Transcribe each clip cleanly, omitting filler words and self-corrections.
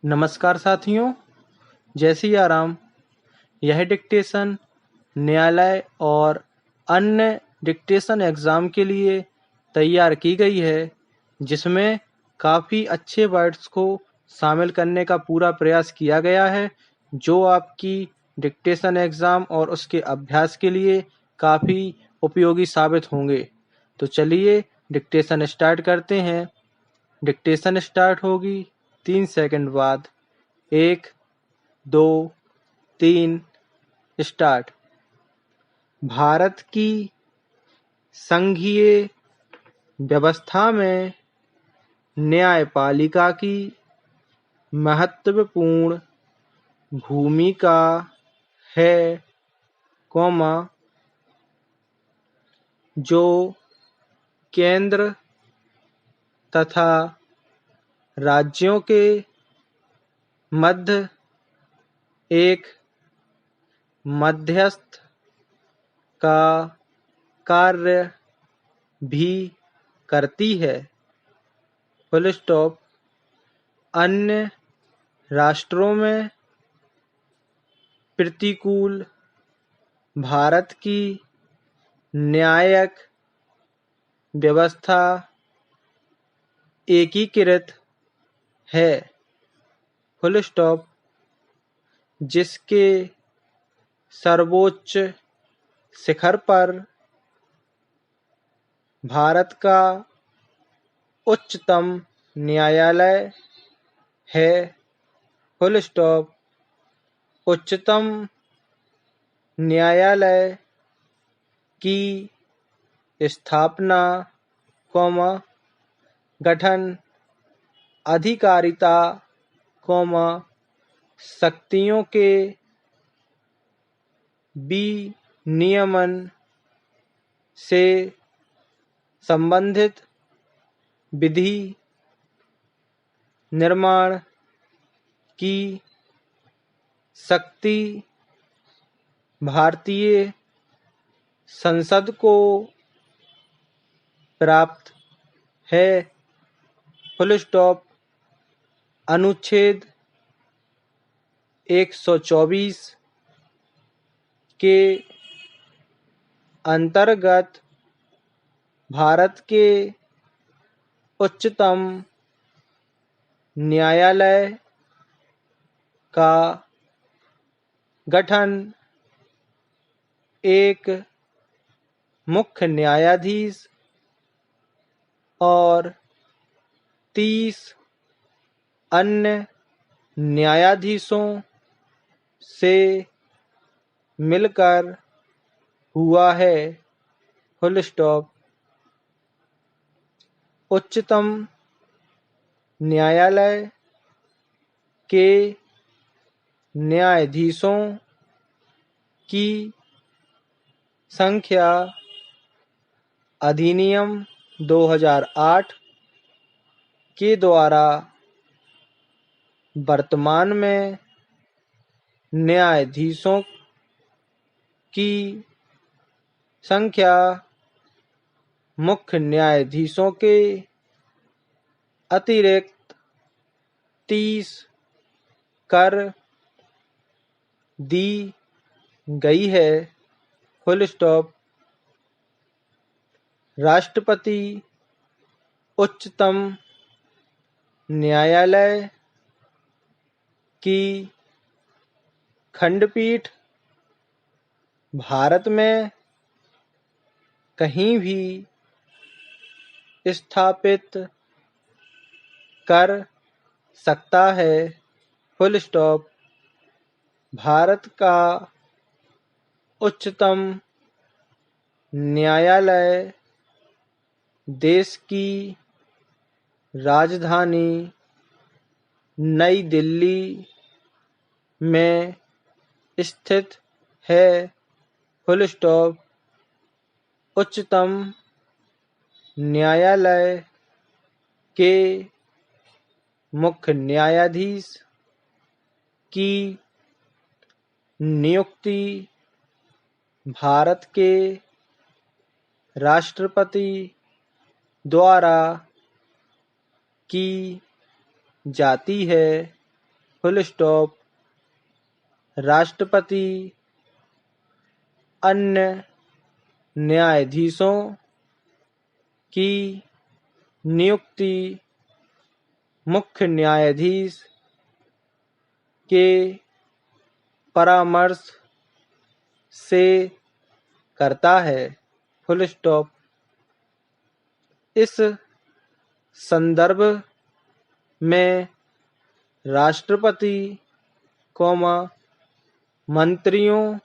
नमस्कार साथियों, जय सिया राम। यह डिक्टेशन न्यायालय और अन्य डिक्टेशन एग्ज़ाम के लिए तैयार की गई है, जिसमें काफ़ी अच्छे वर्ड्स को शामिल करने का पूरा प्रयास किया गया है, जो आपकी डिक्टेशन एग्ज़ाम और उसके अभ्यास के लिए काफ़ी उपयोगी साबित होंगे। तो चलिए डिक्टेशन स्टार्ट करते हैं। डिक्टेशन स्टार्ट होगी 3 सेकंड बाद। 1, 2, 3 स्टार्ट। भारत की संघीय व्यवस्था में न्यायपालिका की महत्वपूर्ण भूमिका है, जो केंद्र तथा राज्यों के मध्य एक मध्यस्थ का कार्य भी करती है। Full stop. अन्य राष्ट्रों में प्रतिकूल भारत की न्यायिक व्यवस्था एकीकृत है। Full stop. जिसके सर्वोच्च शिखर पर भारत का उच्चतम न्यायालय है। Full stop. उच्चतम न्यायालय की स्थापना, गठन, अधिकारिता, शक्तियों के विनियमन से संबंधित विधि निर्माण की शक्ति भारतीय संसद को प्राप्त है। Full stop. अनुच्छेद 124 के अंतर्गत भारत के उच्चतम न्यायालय का गठन एक मुख्य न्यायाधीश और 30 अन्य न्यायाधीशों से मिलकर हुआ है। Full stop. उच्चतम न्यायालय के न्यायाधीशों की संख्या अधिनियम 2008 के द्वारा वर्तमान में न्यायाधीशों की संख्या मुख्य न्यायाधीशों के अतिरिक्त 30 कर दी गई है। Full stop. राष्ट्रपति उच्चतम न्यायालय की खंडपीठ भारत में कहीं भी स्थापित कर सकता है। Full stop. भारत का उच्चतम न्यायालय देश की राजधानी नई दिल्ली में स्थित है। Full stop. उच्चतम न्यायालय के मुख्य न्यायाधीश की नियुक्ति भारत के राष्ट्रपति द्वारा की जाती है। Full stop. राष्ट्रपति अन्य न्यायाधीशों की नियुक्ति मुख्य न्यायाधीश के परामर्श से करता है। Full stop. इस संदर्भ में राष्ट्रपति मंत्रियों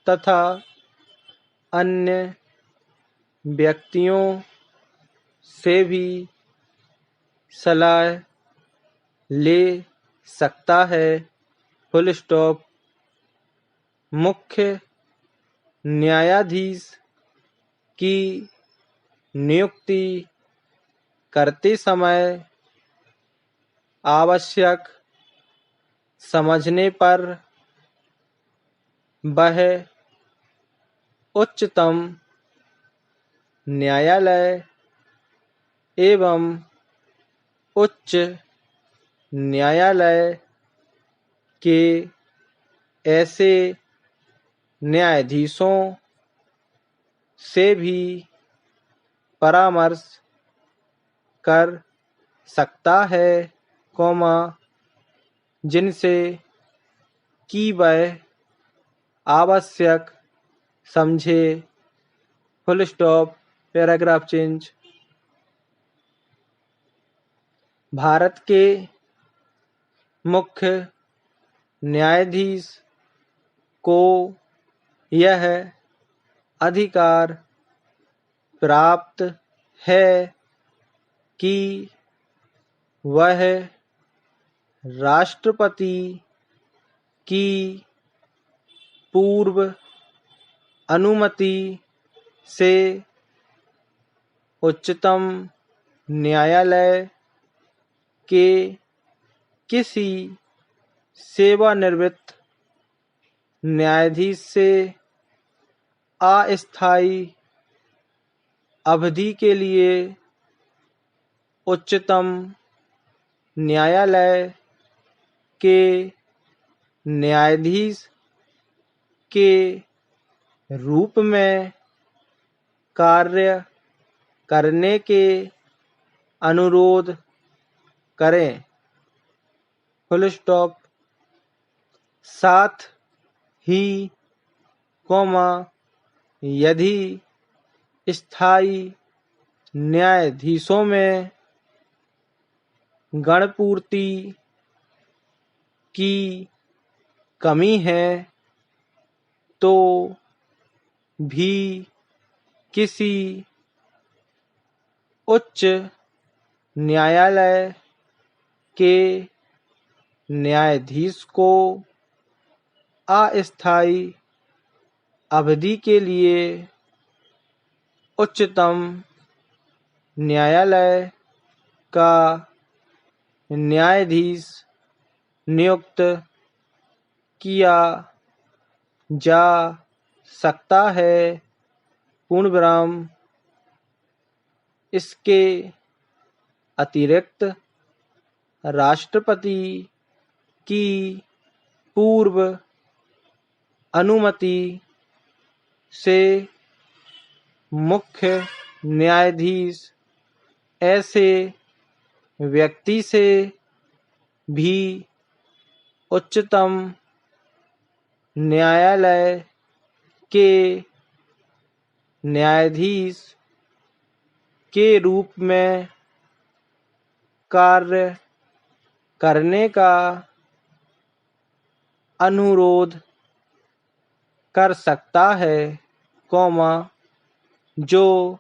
तथा अन्य व्यक्तियों से भी सलाह ले सकता है। Full stop. मुख्य न्यायाधीश की नियुक्ति करते समय आवश्यक समझने पर वह उच्चतम न्यायालय एवं उच्च न्यायालय के ऐसे न्यायाधीशों से भी परामर्श कर सकता है, जिनसे कि वह आवश्यक समझे। Full stop. Paragraph change. Bharat के मुख्य न्यायाधीश को यह अधिकार प्राप्त है कि वह राष्ट्रपति की पूर्व अनुमति से उच्चतम न्यायालय के किसी सेवानिवृत्त न्यायाधीश से अस्थायी अवधि के लिए उच्चतम न्यायालय के न्यायाधीश के रूप में कार्य करने के अनुरोध करें। Full stop. साथ ही यदि स्थायी न्यायाधीशों में गणपूर्ति की कमी है तो भी किसी उच्च न्यायालय के न्यायाधीश को अस्थायी अवधि के लिए उच्चतम न्यायालय का न्यायाधीश नियुक्त किया जा सकता है। पूर्ण विराम। इसके अतिरिक्त राष्ट्रपति की पूर्व अनुमति से मुख्य न्यायाधीश ऐसे व्यक्ति से भी उच्चतम न्यायालय के न्यायाधीश के रूप में कार्य करने का अनुरोध कर सकता है, जो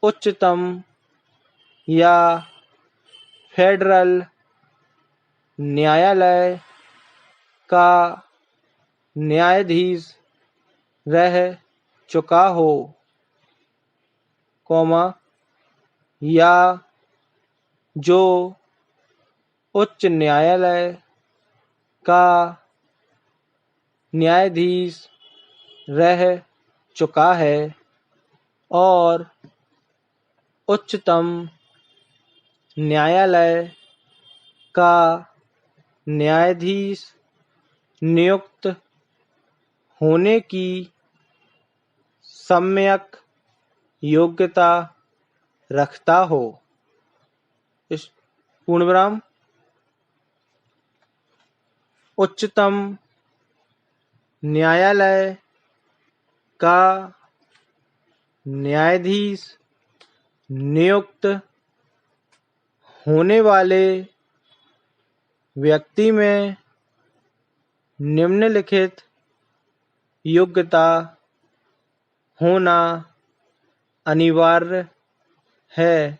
उच्चतम या फेडरल न्यायालय का न्यायाधीश रह चुका हो, या जो उच्च न्यायालय का न्यायाधीश रह चुका है और उच्चतम न्यायालय का न्यायाधीश नियुक्त होने की सम्यक योग्यता रखता हो। इस पूर्णविराम। उच्चतम न्यायालय का न्यायाधीश नियुक्त होने वाले व्यक्ति में निम्नलिखित योग्यता होना अनिवार्य है।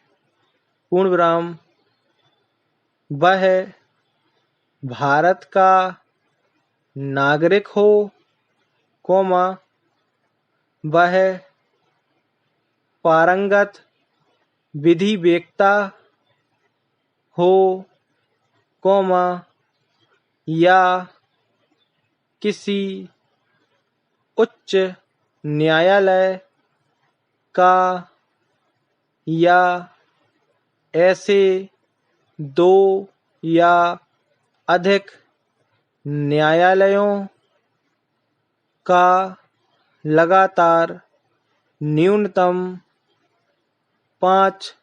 पूर्णविराम। वह भारत का नागरिक हो, वह पारंगत विधि वेत्ता हो, या किसी उच्च न्यायालय का या ऐसे दो या अधिक न्यायालयों का लगातार न्यूनतम 5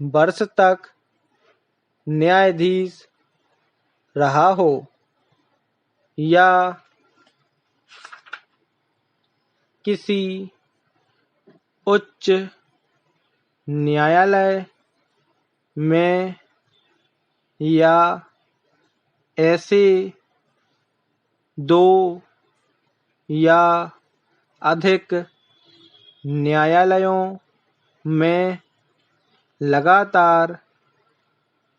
वर्ष तक न्यायाधीश रहा हो, या किसी उच्च न्यायालय में या ऐसे दो या अधिक न्यायालयों में लगातार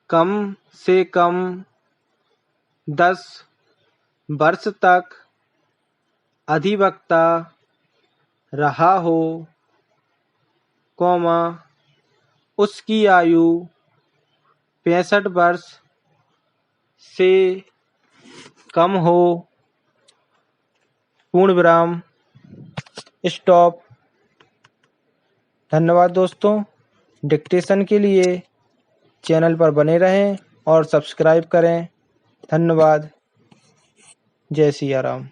कम से कम 10 वर्ष तक अधिवक्ता रहा हो, उसकी आयु 65 वर्ष से कम हो। पूर्णविराम। स्टॉप। धन्यवाद दोस्तों। डिक्टेशन के लिए चैनल पर बने रहें और सब्सक्राइब करें। धन्यवाद। जय सिया राम।